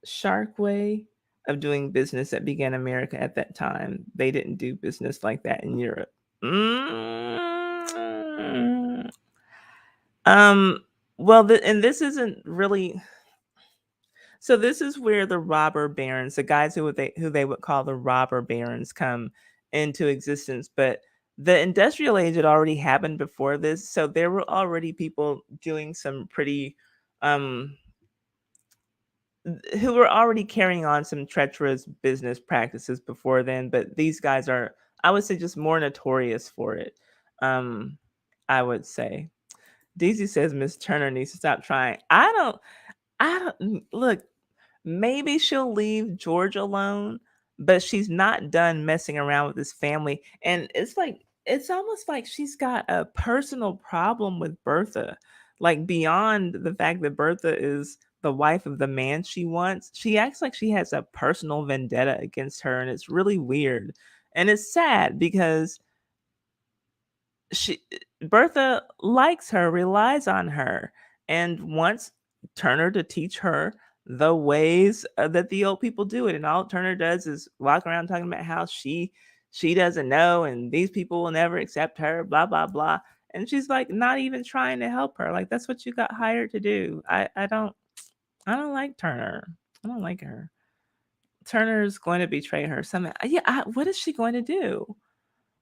shark way of doing business that began America at that time. They didn't do business like that in Europe. Mm. Well, and this isn't really. So this is where the robber barons, the guys who they would call the robber barons, come into existence. But the industrial age had already happened before this, so there were already people doing some pretty um who were already carrying on some treacherous business practices before then, but these guys are, I would say, just more notorious for it. Um, I would say. Daisy says Miss Turner needs to stop trying. I don't look, maybe she'll leave George alone, but she's not done messing around with his family. And it's like, it's almost like she's got a personal problem with Bertha. Like beyond the fact that Bertha is the wife of the man she wants, she acts like she has a personal vendetta against her, and it's really weird. And it's sad because she Bertha likes her, relies on her, and wants Turner to teach her the ways that the old people do it. And all Turner does is walk around talking about how she doesn't know, and these people will never accept her, blah blah blah. And she's like not even trying to help her. Like that's what you got hired to do. I don't like Turner. I don't like her. Turner's going to betray her somehow. Yeah, what is she going to do?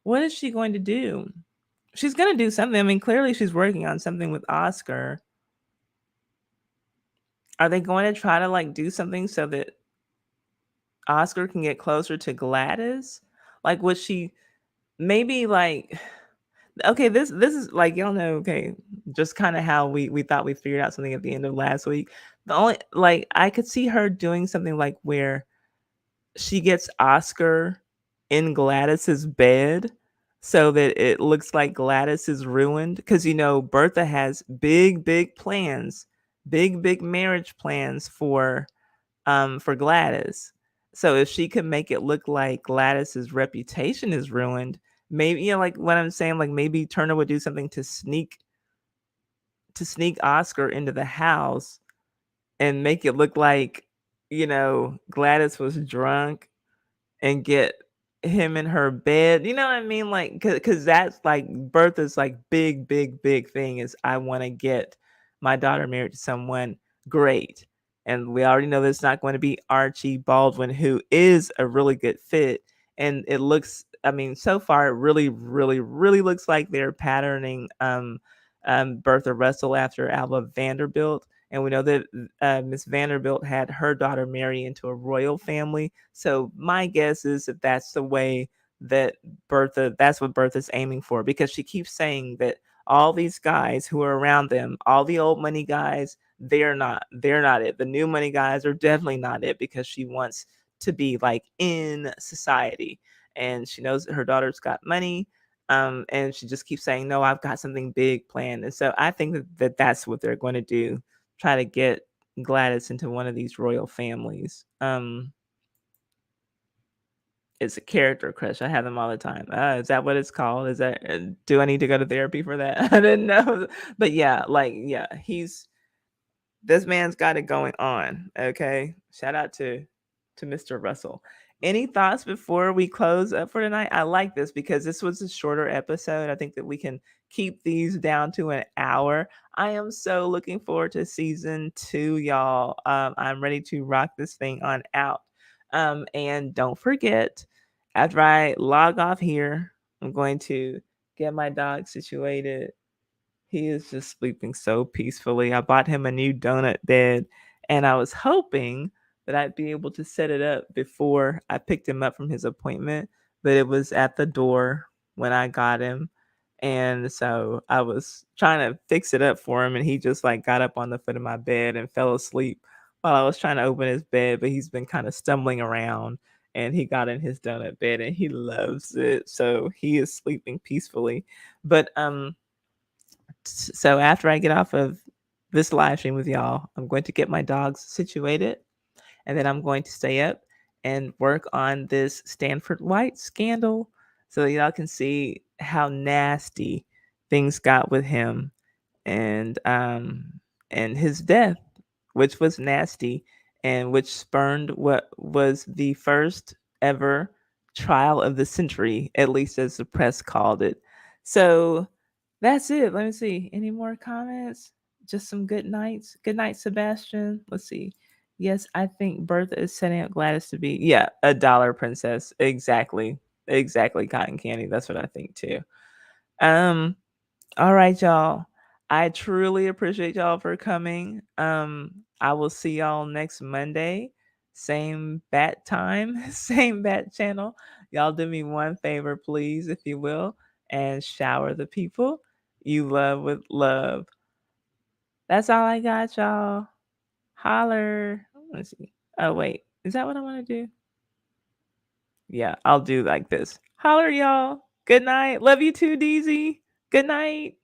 What is she going to do? She's gonna do something. I mean, clearly she's working on something with Oscar. Are they going to try to like do something so that Oscar can get closer to Gladys? Like, would she maybe like? Okay, this is like, y'all know. Okay, just kind of how we thought we figured out something at the end of last week. The only, like, I could see her doing something like where she gets Oscar in Gladys's bed so that it looks like Gladys is ruined, because Bertha has big plans, big marriage plans for Gladys. So if she could make it look like Gladys's reputation is ruined, maybe, like what I'm saying, like maybe Turner would do something to sneak Oscar into the house and make it look like Gladys was drunk and get him in her bed. You know what I mean? Like, cause that's like Bertha's like big thing is, I want to get my daughter married to someone great. And we already know that's not going to be Archie Baldwin, who is a really good fit. And it looks, I mean, so far it really looks like they're patterning Bertha Russell after Alva Vanderbilt. And we know that Miss Vanderbilt had her daughter marry into a royal family. So my guess is that that's the way that that's what Bertha's aiming for, because she keeps saying that all these guys who are around them, all the old money guys, they're not it. The new money guys are definitely not it, because she wants to be like in society. And she knows that her daughter's got money. And she just keeps saying, no, I've got something big planned. And so I think that's what they're going to do. Try to get Gladys into one of these royal families. It's a character crush. I have them all the time. Is that what it's called? Is that do I need to go to therapy for that? I didn't know. But yeah, like yeah, this man's got it going on. Okay. Shout out to Mr. Russell. Any thoughts before we close up for tonight? I like this because this was a shorter episode. I think that we can keep these down to an hour. I am so looking forward to season 2, y'all. I'm ready to rock this thing on out. And don't forget, after I log off here, I'm going to get my dog situated. He is just sleeping so peacefully. I bought him a new donut bed, and I was hoping that I'd be able to set it up before I picked him up from his appointment, but it was at the door when I got him. And so I was trying to fix it up for him, and he just like got up on the foot of my bed and fell asleep while I was trying to open his bed, but he's been kind of stumbling around, and he got in his donut bed and he loves it. So he is sleeping peacefully. But so after I get off of this live stream with y'all, I'm going to get my dogs situated, and then I'm going to stay up and work on this Stanford White scandal so that y'all can see how nasty things got with him, and his death, which was nasty and which spurned what was the first ever trial of the century, at least as the press called it. So that's it. Let me see. Any more comments? Just some good nights. Good night, Sebastian. Let's see. Yes, I think Bertha is setting up Gladys to be, yeah, a dollar princess. Exactly. Exactly, Cotton Candy. That's what I think too. Um, all right, y'all. I truly appreciate y'all for coming. I will see y'all next Monday. Same bat time, same bat channel. Y'all do me one favor, please, if you will, and shower the people you love with love. That's all I got, y'all. Holler. Let's see. Oh, wait. Is that what I want to do? Yeah, I'll do like this. Holler, y'all. Good night. Love you too, DZ. Good night.